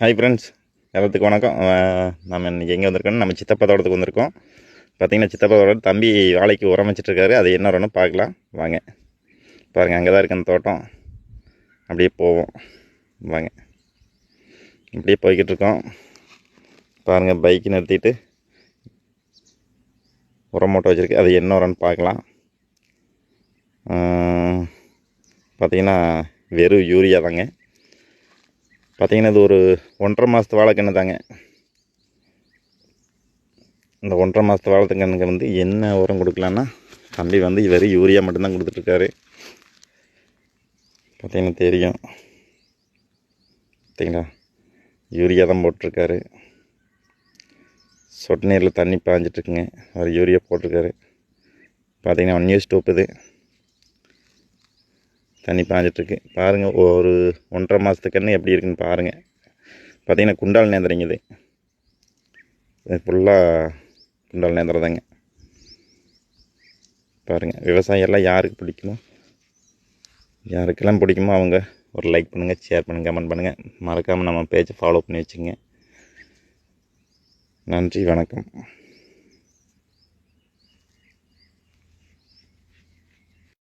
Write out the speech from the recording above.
Hi friends, எல்லாத்துக்கும் வணக்கம். நம்ம இன்றைக்கி எங்கே வந்திருக்கோம்னா நம்ம சித்தப்பா தோட்டத்துக்கு வந்திருக்கோம். பார்த்திங்கன்னா சித்தப்பாவோட தம்பி வாழைக்கு உரம் வச்சிட்ருக்காரு. அது என்ன உரம்னு பார்க்கலாம் வாங்க. பாருங்கள், அங்கே தான் இருக்குது அந்த தோட்டம். அப்படியே போவோம் வாங்க. அப்படியே போய்கிட்டு இருக்கோம். பாருங்கள், பைக்கு நிறுத்திட்டு உரம் மூட்டை வச்சுருக்கு. அது என்ன உரம்னு பார்க்கலாம். பார்த்திங்கன்னா வெறும் யூரியா தாங்க. பார்த்திங்கன்னா இது ஒரு 1.5 மாதத்து வாழைக்கன்று தாங்க. இந்த 1.5 மாதத்து வாழைக்கன்றுக்கு வந்து என்ன உரம் கொடுக்கலான்னா தம்பி வந்து வெறும் யூரியா மட்டும்தான் கொடுத்துட்ருக்காரு. பார்த்திங்கன்னா தெரியும், பார்த்திங்களா, யூரியா தான் போட்டிருக்காரு. சொட்டு நீரில் தண்ணி பாய்ஞ்சிட்ருக்குங்க. அவர் யூரியா போட்டிருக்காரு. பார்த்திங்கன்னா 1 நியூஸ் டூப் இது தண்ணி பாய்ஞ்சிட்ருக்கு. பாருங்கள், ஒரு 1.5 மாதத்து கன்று எப்படி இருக்குன்னு பாருங்கள். பார்த்திங்கன்னா குண்டால் நேந்திரங்க இது ஃபுல்லாக குண்டால் நேந்திரம் தாங்க. பாருங்கள், விவசாயம் எல்லாம் யாருக்கு பிடிக்குமோ, யாருக்கெல்லாம் பிடிக்குமோ அவங்க ஒரு லைக் பண்ணுங்கள், ஷேர் பண்ணுங்கள், கமெண்ட் பண்ணுங்கள். மறக்காமல் நம்ம பேஜை ஃபாலோ பண்ணி வச்சுங்க. நன்றி, வணக்கம்.